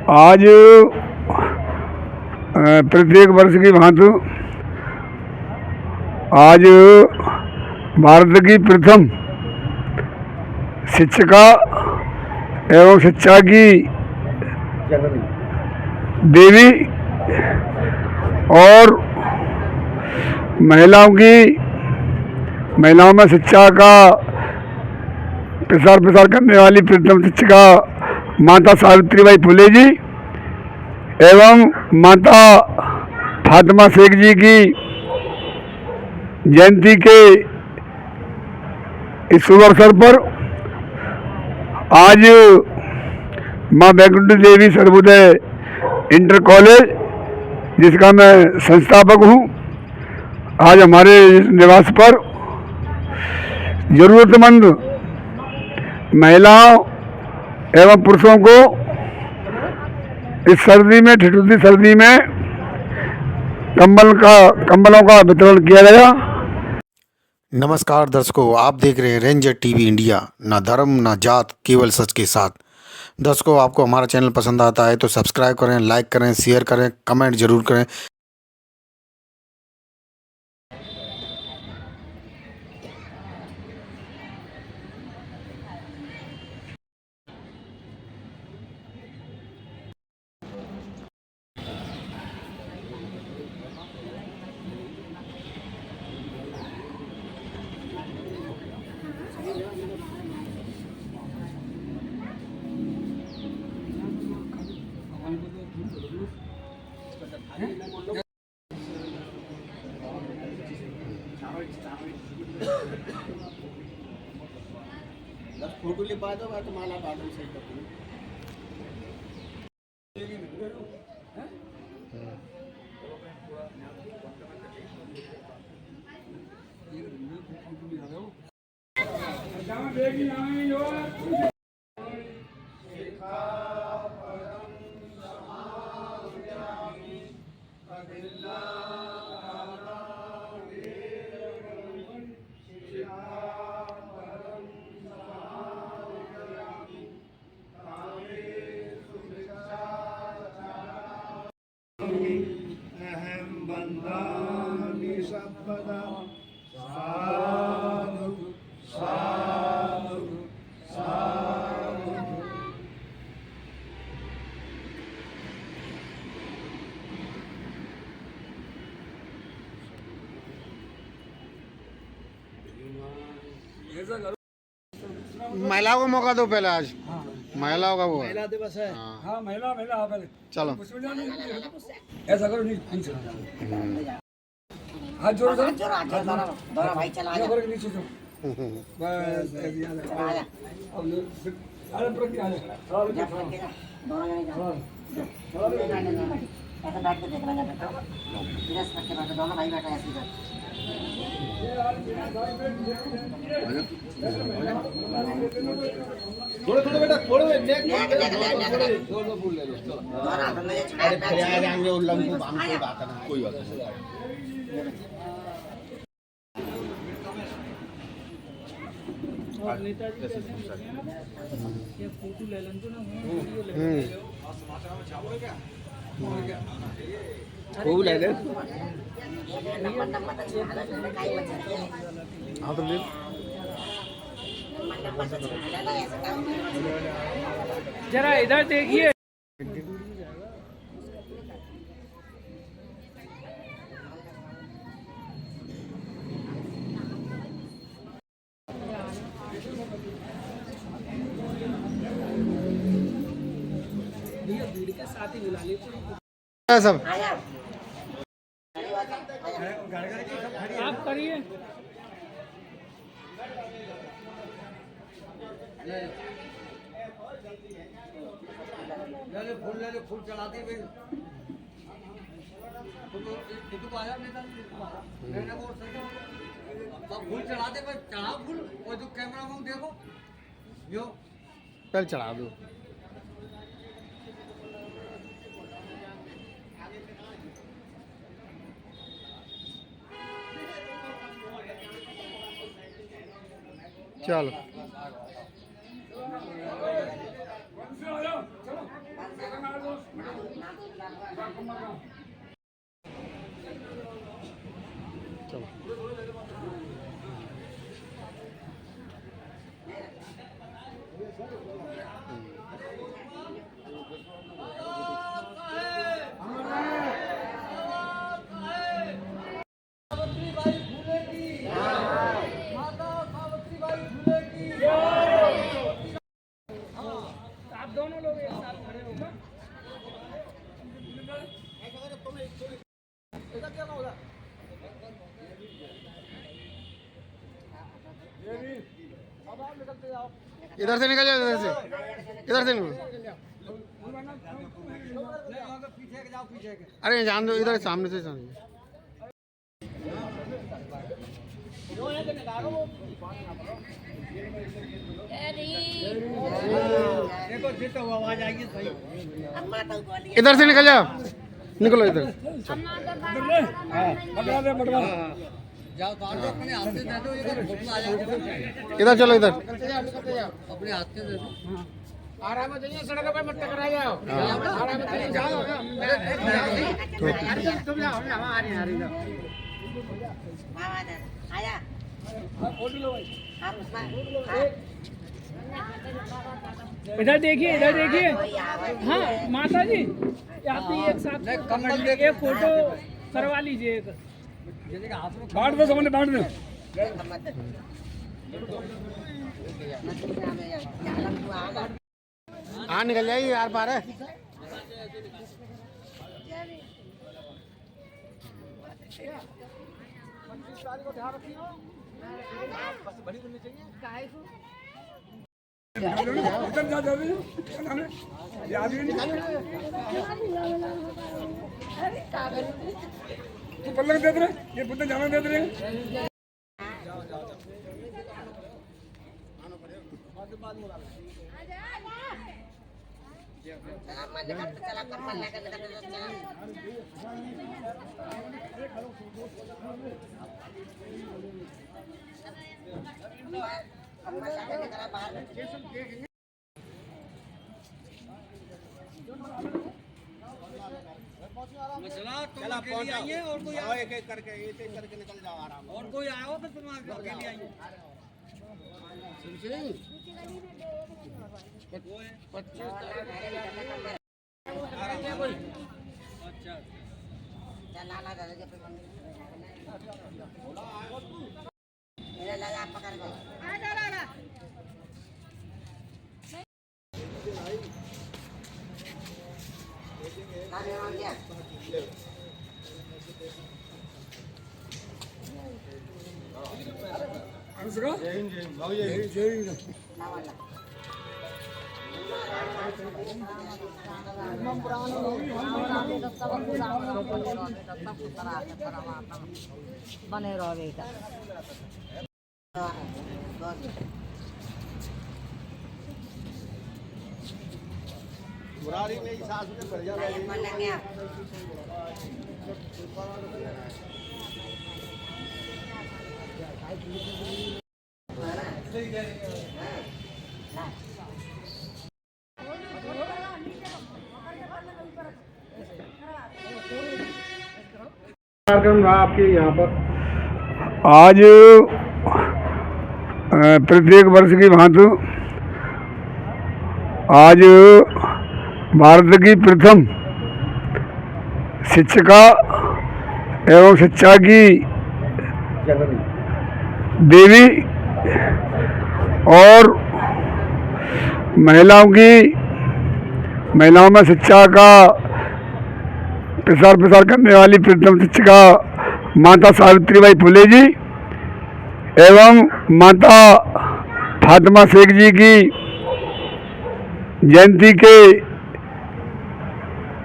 आज प्रत्येक वर्ष की भांति आज भारत की प्रथम शिक्षिका एवं शिक्षा की देवी और महिलाओं में शिक्षा का प्रसार करने वाली प्रथम शिक्षिका माता सावित्रीबाई फुले जी एवं माता फातिमा शेख जी की जयंती के इस शुभ अवसर पर आज माँ वैकुंठ देवी सर्वोदय इंटर कॉलेज, जिसका मैं संस्थापक हूँ, आज हमारे निवास पर जरूरतमंद महिलाओं एवं पुरुषों को इस सर्दी में, ठिठुरती सर्दी में कंबलों का वितरण किया गया। नमस्कार दर्शकों, आप देख रहे हैं रेंजर टीवी इंडिया। ना धर्म ना जात, केवल सच के साथ। दर्शकों, आपको हमारा चैनल पसंद आता है तो सब्सक्राइब करें, लाइक करें, शेयर करें, कमेंट जरूर करें। फोटो ले पा दो तो माला पाटन सही कर महिलाओं को मौका दो पहले। आज महिलाओं का वो है। महिला दिवस है। हाँ, महिला पहले चलो ऐसा करो, नहीं हाथ जोड़ो, दोनों भाई चला आजा। नीचे जो बस अरे प्रति आ दोनों जने जाओ। ऐसा बैठ के देख लेना बेटा। रस रख के बैठो, दोनों भाई बैठो ऐसे ही। थोड़े बेटा, थोड़े थोड़ा फूल ले लो। अरे फिर आ जाएंगे और लंबू हम कोई बात नहीं, कोई बात नहीं। और नेताजी ये फोटो ले लें तो ना, वीडियो ले लें। वो ले ले। हाँ तो ले जरा इधर देखिए। सब आप करिए। ले ले फूल चढ़ाते हुए फूल चढ़ाते भाई, चढ़ाओ फूल। वो जो कैमरा में देखो जो पहले चढ़ा दो। चलो इधर से निकल जाओ, इधर से निकलो। अरे जान दो, इधर सामने से जान। इधर से निकल जाओ, निकलो इधर। इधर चलो, इधर अपने हाथ से दे दो। आराम से जाइए, सड़क पर मत टकरा जाओ। आराम से जाओ। तुम जाओ, हम आ रहे हैं। आया इधर देखिए, इधर देखिए। हाँ माता जी, आप भी एक साथ एक फोटो करवा लीजिए। बांट दो, सामने बांट दो। हाँ निकल जाइए यार, पार है। उधर जा जल्दी, ये आदमी तू पल्लक दे रहे, ये बुद्ध जाना दे रहे। चला कम्बल लेकर चला पहुंच आइए। और कोई आओ, एक एक करके निकल जाओ आराम। और कोई आओ तो तुम अकेले आइए। लाला दादा के पे मेरा लगा पकड़ गए। आ जा लाला अरे आ गया। अनुष्का जय हिंद, जय भाई, जय हिंद। बने रहो बेटा। मुरारी में सास में बढ़िया लगे। कार्यक्रम रहा आपके यहाँ पर आज प्रत्येक वर्ष की भांति आज भारत की प्रथम शिक्षिका एवं शिक्षा की देवी और महिलाओं में शिक्षा का प्रसार करने वाली प्रथम शिक्षिका माता सावित्रीबाई फुले जी एवं माता फातिमा शेख जी की जयंती के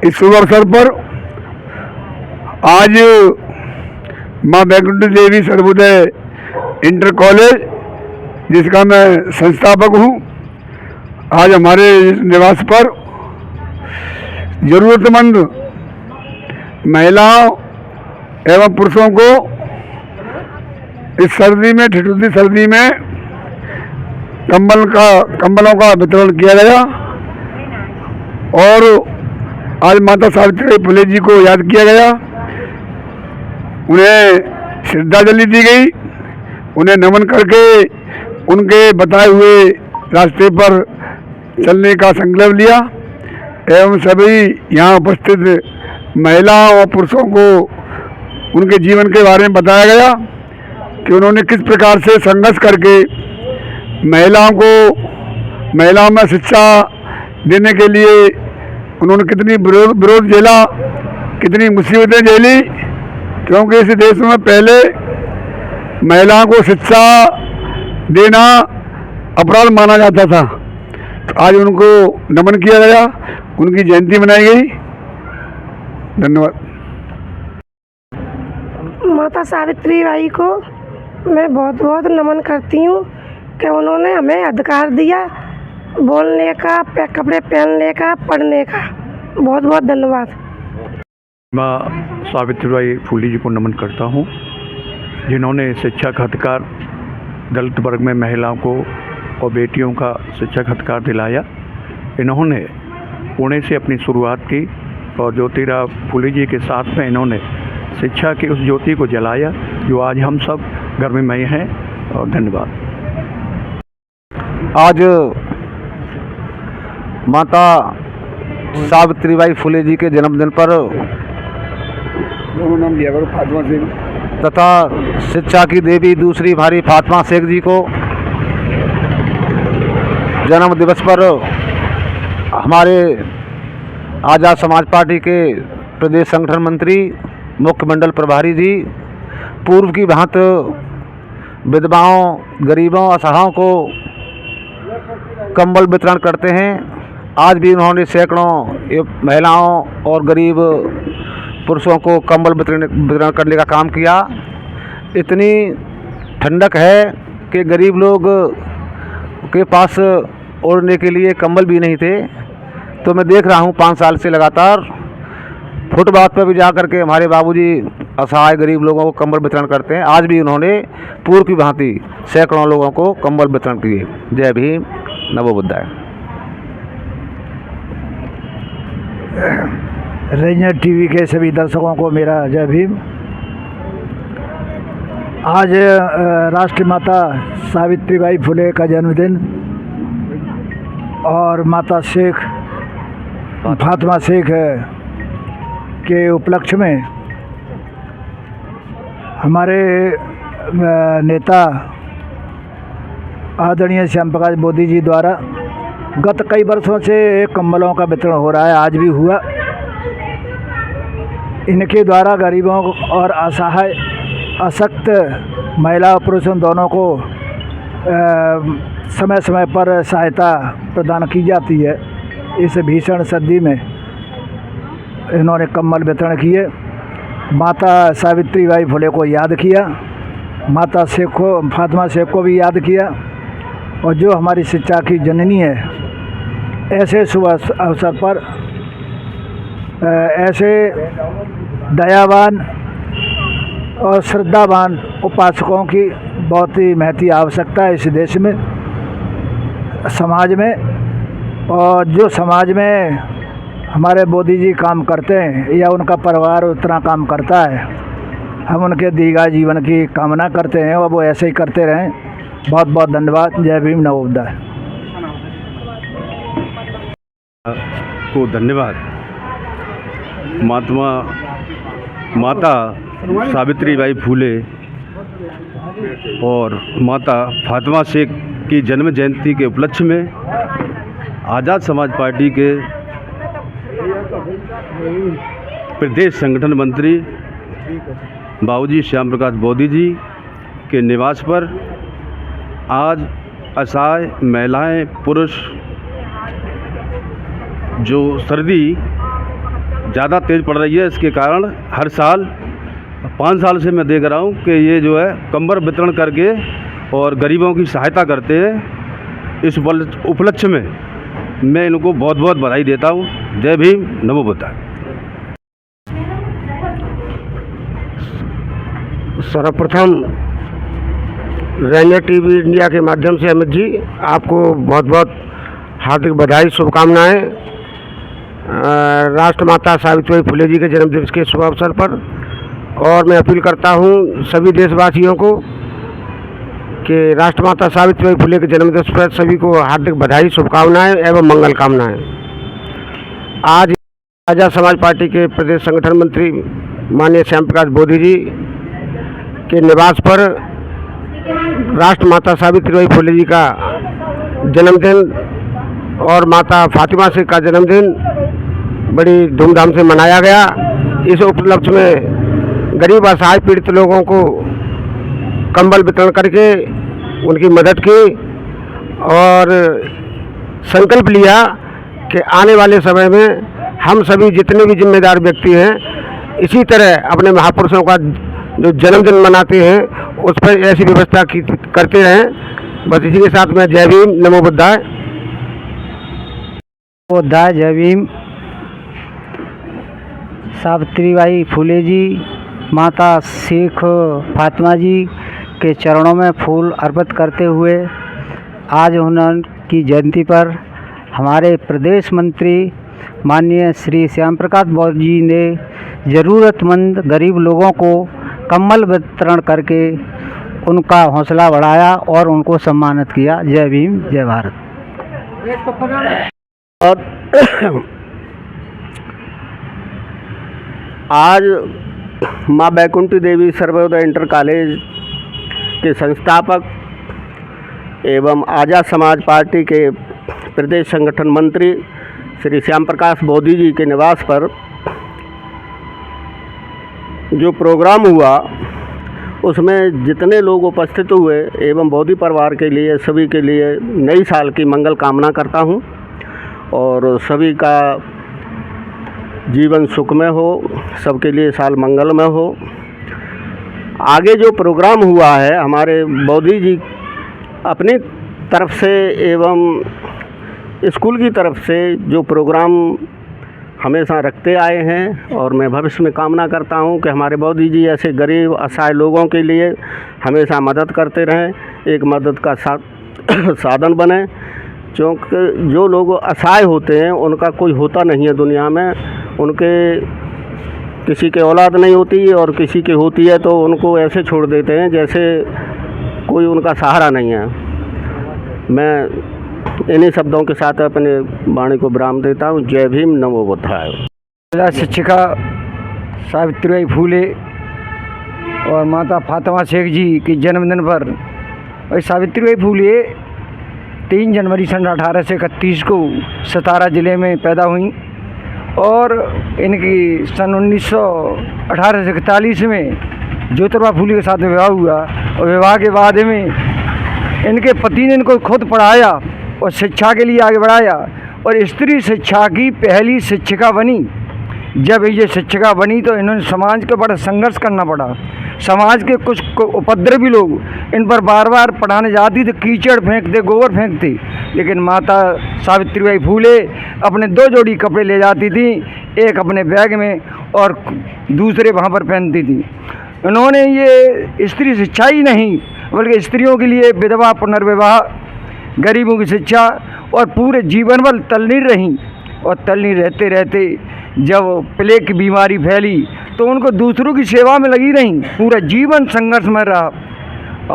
इस शुभ अवसर पर आज माँ बैकुंठ देवी सर्वोदय इंटर कॉलेज, जिसका मैं संस्थापक हूँ, आज हमारे निवास पर जरूरतमंद महिलाओं एवं पुरुषों को इस सर्दी में, ठिठुरती सर्दी में कंबलों का वितरण किया गया और आज माता सावित्रीबाई फुले जी को याद किया गया, उन्हें श्रद्धांजलि दी गई, उन्हें नमन करके उनके बताए हुए रास्ते पर चलने का संकल्प लिया एवं सभी यहाँ उपस्थित महिलाओं और पुरुषों को उनके जीवन के बारे में बताया गया कि उन्होंने किस प्रकार से संघर्ष करके महिलाओं में शिक्षा देने के लिए उन्होंने कितनी विरोध झेला, कितनी मुसीबतें झेली, क्योंकि इस देश में पहले महिलाओं को शिक्षा देना अपराध माना जाता था। तो आज उनको नमन किया गया, उनकी जयंती मनाई गई। धन्यवाद। माता सावित्रीबाई को मैं बहुत बहुत नमन करती हूँ कि उन्होंने हमें अधिकार दिया बोलने का, कपड़े पहनने का, पढ़ने का। बहुत बहुत धन्यवाद। मैं सावित्रीबाई फुले जी को नमन करता हूँ, जिन्होंने शिक्षा का अधिकार दलित वर्ग में महिलाओं को और बेटियों का शिक्षा का अधिकार दिलाया। इन्होंने पुणे से अपनी शुरुआत की और ज्योतिराव फुले जी के साथ में इन्होंने शिक्षा की उस ज्योति को जलाया जो आज हम सब घर में हैं। और धन्यवाद। आज माता सावित्रीबाई फुले जी के जन्मदिन पर नाम लिया करो, फातिमा शेख तथा शिक्षा की देवी दूसरी भारी फातिमा शेख जी को जन्म दिवस पर हमारे आज़ाद समाज पार्टी के प्रदेश संगठन मंत्री, मुख्य मंडल प्रभारी जी पूर्व की भांति विधवाओं, गरीबों, असहायों को कंबल वितरण करते हैं। आज भी उन्होंने सैकड़ों महिलाओं और गरीब पुरुषों को कंबल वितरण करने का काम किया। इतनी ठंडक है कि गरीब लोग के पास ओढ़ने के लिए कंबल भी नहीं थे। तो मैं देख रहा हूँ 5 साल से लगातार फुटपाथ पर भी जा कर के हमारे बाबूजी असहाय गरीब लोगों को कंबल वितरण करते हैं। आज भी उन्होंने पूर्व की भांति सैकड़ों लोगों को कंबल वितरण किए। जय भीम, नमो बुद्धाय। रेंजर टीवी के सभी दर्शकों को मेरा जय भीम। आज राष्ट्र माता सावित्रीबाई फुले का जन्मदिन और माता शेख फातिमा शेख के उपलक्ष्य में हमारे नेता आदरणीय श्याम प्रकाश मोदी जी द्वारा गत कई वर्षों से कंबलों का वितरण हो रहा है, आज भी हुआ। इनके द्वारा गरीबों और असहाय, अशक्त महिला और पुरुषों दोनों को समय समय पर सहायता प्रदान की जाती है। इस भीषण सर्दी में इन्होंने कंबल वितरण किए। माता सावित्रीबाई फुले को याद किया, माता शेख को, फातिमा शेख को भी याद किया। और जो हमारी शिक्षा की जननी है, ऐसे शुभ अवसर पर ऐसे दयावान और श्रद्धावान उपासकों की बहुत ही महती आवश्यकता है इस देश में, समाज में। और जो समाज में हमारे मोदी जी काम करते हैं या उनका परिवार उतना काम करता है, हम उनके दीर्घ जीवन की कामना करते हैं और वो ऐसे ही करते रहें। बहुत बहुत धन्यवाद। जय भीम, नमो बुद्धाय। को धन्यवाद। माता सावित्रीबाई फुले और माता फातिमा शेख की जन्म जयंती के उपलक्ष्य में आज़ाद समाज पार्टी के प्रदेश संगठन मंत्री बाबूजी श्याम प्रकाश मोदी जी के निवास पर आज असहाय महिलाएं, पुरुष, जो सर्दी ज़्यादा तेज़ पड़ रही है, इसके कारण हर साल 5 साल से मैं देख रहा हूँ कि ये जो है कंबल वितरण करके और गरीबों की सहायता करते हैं। इस उपलक्ष्य में मैं इनको बहुत बहुत बधाई देता हूँ। जय भीम, नमो बुद्धाय। सर्वप्रथम रेंजर टीवी इंडिया के माध्यम से अमित जी आपको बहुत बहुत हार्दिक बधाई, शुभकामनाएं। राष्ट्रमाता सावित्रीबाई फुले जी के जन्म दिवस के शुभ अवसर पर। और मैं अपील करता हूँ सभी देशवासियों को कि राष्ट्रमाता सावित्रीबाई फुले के जन्म दिवस पर सभी को हार्दिक बधाई, शुभकामनाएं एवं मंगल कामनाएं। आज आज़ाद समाज पार्टी के प्रदेश संगठन मंत्री माननीय श्याम प्रकाश बोधी जी के निवास पर राष्ट्रमाता सावित्रीबाई फुले जी का जन्मदिन और माता फातिमा शेख का जन्मदिन बड़ी धूमधाम से मनाया गया। इस उपलक्ष्य में गरीब असहाय पीड़ित लोगों को कंबल वितरण करके उनकी मदद की और संकल्प लिया कि आने वाले समय में हम सभी जितने भी जिम्मेदार व्यक्ति हैं इसी तरह अपने महापुरुषों का जो जन्मदिन मनाते हैं उस पर ऐसी व्यवस्था करते रहें। बस इसी के साथ में जय भीम, नमो बुद्धाय। बुद्धाय, जय भीम। सावित्रीबाई फुले जी, माता शेख फातिमा जी के चरणों में फूल अर्पित करते हुए आज उनकी जयंती पर हमारे प्रदेश मंत्री माननीय श्री श्याम प्रकाश बोधी जी ने ज़रूरतमंद गरीब लोगों को कंबल वितरण करके उनका हौसला बढ़ाया और उनको सम्मानित किया। जय भीम, जय भारत। आज माँ बैकुंठी देवी सर्वोदय इंटर कॉलेज के संस्थापक एवं आज़ाद समाज पार्टी के प्रदेश संगठन मंत्री श्री श्याम प्रकाश बोधी जी के निवास पर जो प्रोग्राम हुआ उसमें जितने लोग उपस्थित हुए एवं बोधी परिवार के लिए सभी के लिए नई साल की मंगल कामना करता हूं और सभी का जीवन सुखमय हो, सबके लिए साल मंगलमय हो। आगे जो प्रोग्राम हुआ है हमारे बोधी जी अपनी तरफ से एवं स्कूल की तरफ से जो प्रोग्राम हमेशा रखते आए हैं और मैं भविष्य में कामना करता हूं कि हमारे बोधी जी ऐसे गरीब असहाय लोगों के लिए हमेशा मदद करते रहें, एक मदद का साधन बने। क्योंकि जो लोग असहाय होते हैं उनका कोई होता नहीं है दुनिया में, उनके किसी के औलाद नहीं होती और किसी की होती है तो उनको ऐसे छोड़ देते हैं जैसे कोई उनका सहारा नहीं है। मैं इन्हीं शब्दों के साथ अपने वाणी को विराम देता हूँ। जय भीम, नमो बुद्धाय। महिला शिक्षिका सावित्रीबाई फूले और माता फातिमा शेख जी के जन्मदिन पर और सावित्रीबाई फूले 3 जनवरी सन 1831 को सतारा ज़िले में पैदा हुई और इनकी सन 1841 में ज्योतिबा फूले के साथ विवाह हुआ और विवाह के बाद में इनके पति ने इनको खुद पढ़ाया और शिक्षा के लिए आगे बढ़ाया और स्त्री शिक्षा की पहली शिक्षिका बनी। जब ये शिक्षिका बनी तो इन्होंने समाज के बड़ा संघर्ष करना पड़ा। समाज के कुछ उपद्रवी लोग इन पर बार बार पढ़ाने जाती थे, कीचड़ फेंकते, गोबर फेंकते, लेकिन माता सावित्रीबाई फूले अपने 2 जोड़ी कपड़े ले जाती थी, एक अपने बैग में और दूसरे वहाँ पर पहनती थी। उन्होंने ये स्त्री शिक्षा ही नहीं बल्कि स्त्रियों के लिए विधवा पुनर्विवाह, गरीबों की शिक्षा और पूरे जीवन भर तल्लीन रहीं और तल्लीन रहते रहते जब प्लेग की बीमारी फैली तो उनको दूसरों की सेवा में लगी रहीं, पूरा जीवन संघर्ष में रहा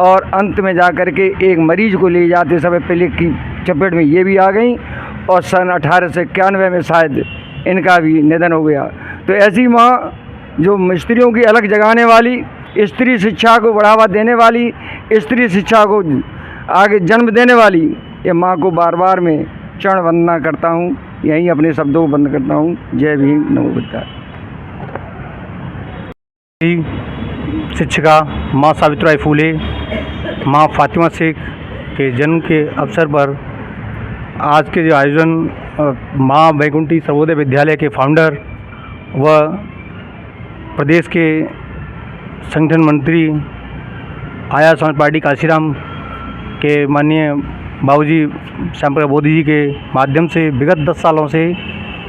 और अंत में जा कर के एक मरीज को ले जाते समय प्लेग की चपेट में ये भी आ गई और सन 1891 में शायद इनका भी निधन हो गया। तो ऐसी माँ जो स्त्रियों की अलग जगाने वाली, स्त्री शिक्षा को बढ़ावा देने वाली, स्त्री शिक्षा को आगे जन्म देने वाली, ये माँ को बार बार मैं चरण वंदना करता हूँ। यहीं अपने शब्दों को बंद करता हूँ। जय भीम, नमो बुद्धाय। शिक्षिका माँ सावित्रीबाई फूले, माँ फातिमा शेख के जन्म के अवसर पर आज के जो आयोजन माँ बैकुंठी सर्वोदय विद्यालय के फाउंडर व प्रदेश के संगठन मंत्री आज़ाद समाज पार्टी काशीराम के माननीय बाबूजी श्याम प्रकाश बोधी जी के माध्यम से विगत 10 सालों से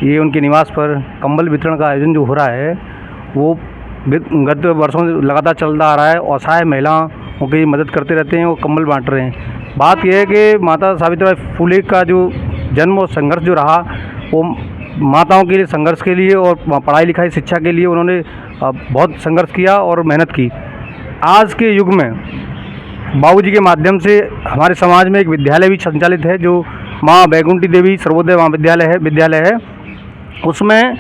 ये उनके निवास पर कंबल वितरण का आयोजन जो हो रहा है वो गत वर्षों से लगातार चलता आ रहा है। असहाय महिलाओं की मदद करते रहते हैं, वो कंबल बांट रहे हैं। बात यह है कि माता सावित्रीबाई फूले का जो जन्म और संघर्ष जो रहा वो माताओं के लिए संघर्ष के लिए और पढ़ाई लिखाई शिक्षा के लिए उन्होंने बहुत संघर्ष किया और मेहनत की। आज के युग में बाबूजी के माध्यम से हमारे समाज में एक विद्यालय भी संचालित है जो माँ बैकुंठी देवी सर्वोदय विद्यालय है। उसमें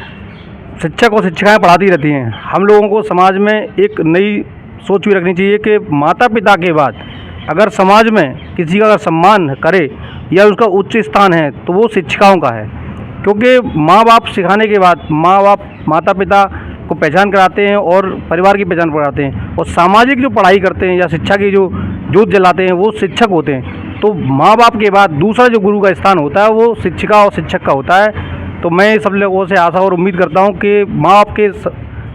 शिक्षक और शिक्षिकाएँ पढ़ाती रहती हैं। हम लोगों को समाज में एक नई सोच भी रखनी चाहिए कि माता पिता के बाद अगर समाज में किसी का अगर सम्मान करे या उसका उच्च स्थान है तो वो शिक्षिकाओं का है, क्योंकि माँ बाप सिखाने के बाद माता पिता को पहचान कराते हैं और परिवार की पहचान कराते हैं, और सामाजिक जो पढ़ाई करते हैं या शिक्षा की जो जोत जलाते हैं वो शिक्षक होते हैं। तो माँ बाप के बाद दूसरा जो गुरु का स्थान होता है वो शिक्षिका और शिक्षक का होता है। तो मैं सब लोगों से आशा और उम्मीद करता हूँ कि माँ बाप के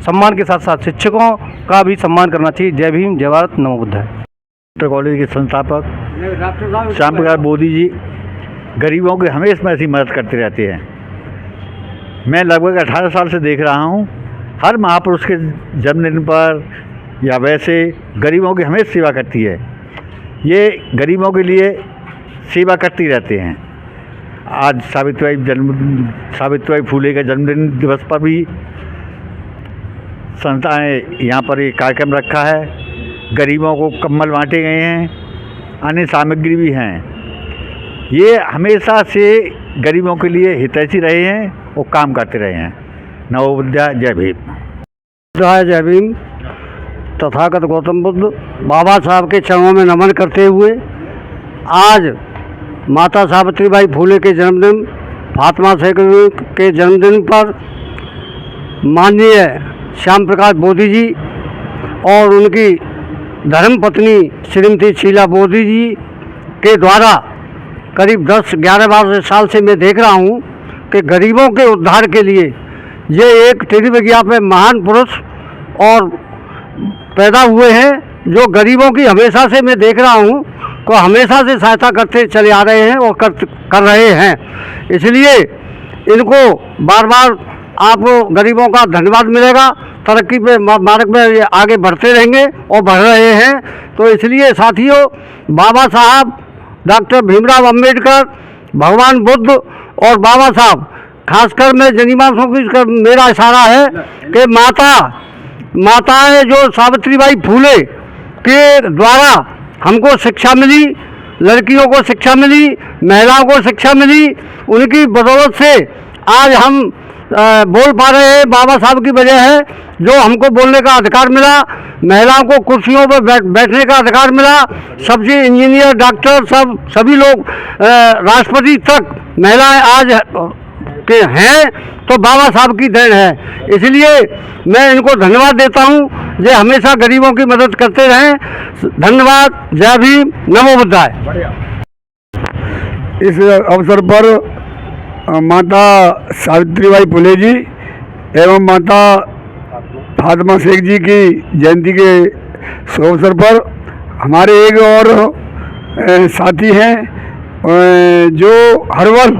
सम्मान के साथ साथ शिक्षकों का भी सम्मान करना चाहिए। जय भीम, जय भारत, नमो बुद्धाय। डॉक्टर कॉलेज के संस्थापक श्याम प्रकाश बोधी जी गरीबों की हमेशा ऐसी मदद करते रहते हैं। मैं लगभग 18 साल से देख रहा हूँ, हर महापुरुष के जन्मदिन पर या वैसे गरीबों की हमेशा सेवा करती है। ये गरीबों के लिए सेवा करती रहते हैं। आज सावित्रीबाई फूले के जन्मदिन दिवस पर भी संस्थाएं यहाँ पर एक कार्यक्रम रखा है। गरीबों को कंबल बांटे गए हैं, अन्य सामग्री भी हैं। ये हमेशा से गरीबों के लिए हितैषी रहे हैं और काम करते रहे हैं। नमो बुद्धाय, जय भीम। जय भीम। तथागत गौतम बुद्ध बाबा साहब के चरणों में नमन करते हुए आज माता सावित्रीबाई फूले के जन्मदिन, फातिमा शेख के जन्मदिन पर माननीय श्याम प्रकाश बोधी जी और उनकी धर्मपत्नी श्रीमती शीला बोधी जी के द्वारा करीब 10-11 साल से मैं देख रहा हूँ कि गरीबों के उद्धार के लिए ये एक टेलीविज्ञान में महान पुरुष और पैदा हुए हैं जो गरीबों की हमेशा से मैं देख रहा हूँ को हमेशा से सहायता करते चले आ रहे हैं और कर रहे हैं। इसलिए इनको बार बार आपको गरीबों का धन्यवाद मिलेगा। तरक्की पे मार्ग में ये आगे बढ़ते रहेंगे और बढ़ रहे हैं। तो इसलिए साथियों, बाबा साहब डॉक्टर भीमराव अंबेडकर, भगवान बुद्ध और बाबा साहब, खासकर मैं जनीमांसों की मेरा इशारा है कि माताएं जो सावित्रीबाई फूले के द्वारा हमको शिक्षा मिली, लड़कियों को शिक्षा मिली, महिलाओं को शिक्षा मिली, उनकी बदौलत से आज हम बोल पा रहे हैं। बाबा साहब की वजह है जो हमको बोलने का अधिकार मिला, महिलाओं को कुर्सियों पर बैठने का अधिकार मिला। सब्जी इंजीनियर, डॉक्टर, सभी लोग राष्ट्रपति तक महिलाएं आज के हैं तो बाबा साहब की देन है। इसलिए मैं इनको धन्यवाद देता हूं, ये हमेशा गरीबों की मदद करते रहें। धन्यवाद। जय भीम, नमो बुद्धाय। इस अवसर पर माता सावित्रीबाई फुले जी एवं माता फातिमा शेख जी की जयंती के शुभ अवसर पर हमारे एक और साथी हैं जो हर्बल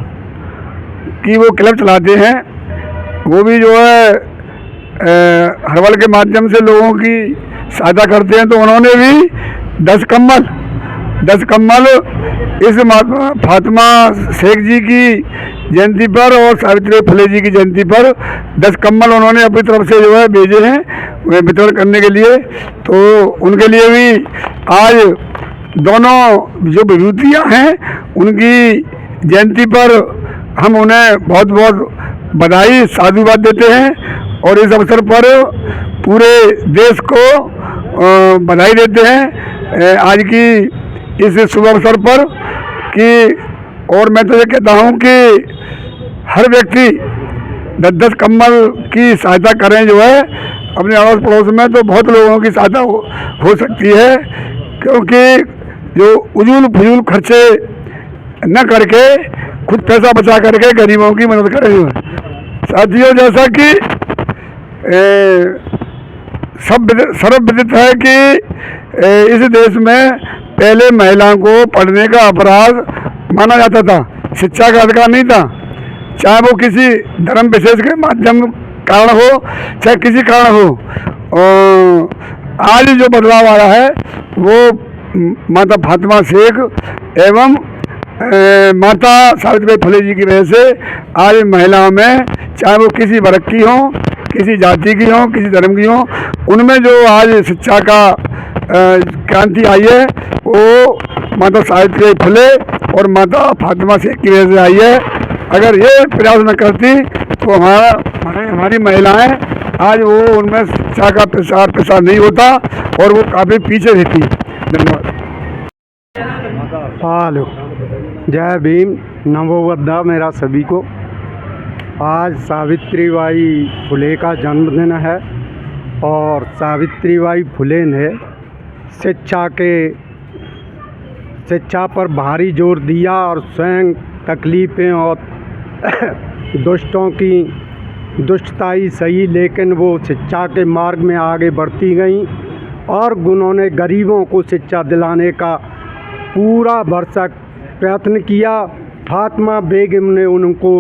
की वो क्लब चलाते हैं। वो भी जो है हर्बल के माध्यम से लोगों की सहायता करते हैं। तो उन्होंने भी 10 कम्बल इस फातिमा शेख जी की जयंती पर और सावित्री फुले जी की जयंती पर 10 कम्बल उन्होंने अपनी तरफ से जो है भेजे हैं वितरण करने के लिए। तो उनके लिए भी आज दोनों जो विभूतियाँ हैं उनकी जयंती पर हम उन्हें बहुत बहुत बधाई साधुवाद देते हैं और इस अवसर पर पूरे देश को बधाई देते हैं आज की इस शुभ अवसर पर कि। और मैं तो ये कहता हूँ कि हर व्यक्ति 10-10 कम्बल की सहायता करें जो है अपने अड़ोस पड़ोस में, तो बहुत लोगों की सहायता हो सकती है। क्योंकि जो उजूल फजूल खर्चे न करके खुद पैसा बचा करके गरीबों की मदद करें। साथियों, जैसा कि सर्वविदित है कि इस देश में पहले महिलाओं को पढ़ने का अपराध माना जाता था, शिक्षा का अधिकार नहीं था। चाहे वो किसी धर्म विशेष के माध्यम कारण हो चाहे किसी कारण हो। और आज जो बदलाव आ रहा है वो माता फातिमा शेख एवं माता सावित्रीबाई फुले जी की वजह से आज महिलाओं में, चाहे वो किसी वर्ग की हों, किसी जाति की हों, किसी धर्म की हों, उनमें जो आज शिक्षा का क्रांति आई है वो माता सावित्रीबाई फुले और माता फातिमा शेख की वजह से आई है। अगर ये प्रयास न करती तो हमारी महिलाएं आज वो उनमें शिक्षा का प्रसार नहीं होता और वो काफ़ी पीछे रहती। धन्यवाद। हेलो, जय भीम, नमो बुद्धा मेरा सभी को। आज सावित्रीबाई फुले का जन्मदिन है और सावित्रीबाई फुले ने शिक्षा पर भारी जोर दिया और स्वयं तकलीफ़ें और दुष्टों की दुष्टताई सही, लेकिन वो शिक्षा के मार्ग में आगे बढ़ती गईं और उन्होंने गरीबों को शिक्षा दिलाने का पूरा भरसक प्रयत्न किया। फातिमा बेगम ने उनको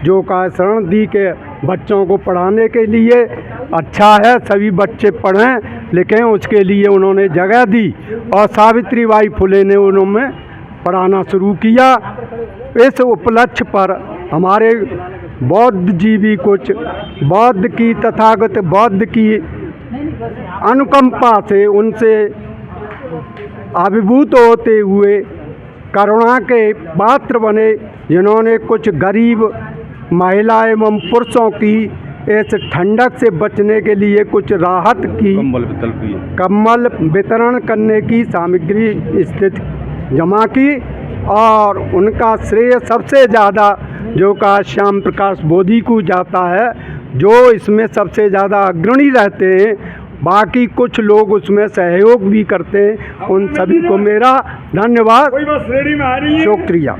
जो कहा शरण दी के बच्चों को पढ़ाने के लिए, अच्छा है सभी बच्चे पढ़ें, लेकिन उसके लिए उन्होंने जगह दी और सावित्रीबाई फुले ने उन्होंने पढ़ाना शुरू किया। इस उपलक्ष्य पर हमारे बौद्ध जीवी कुछ बौद्ध की तथागत बौद्ध की अनुकंपा से उनसे अभिभूत होते हुए करुणा के पात्र बने, जिन्होंने कुछ गरीब महिला एवं पुरुषों की इस ठंडक से बचने के लिए कुछ राहत की कंबल वितरण करने की सामग्री स्थिति जमा की और उनका श्रेय सबसे ज़्यादा जो का श्याम प्रकाश बोधि को जाता है, जो इसमें सबसे ज़्यादा अग्रणी रहते हैं। बाकी कुछ लोग उसमें सहयोग भी करते हैं। उन सभी को मेरा धन्यवाद, शुक्रिया।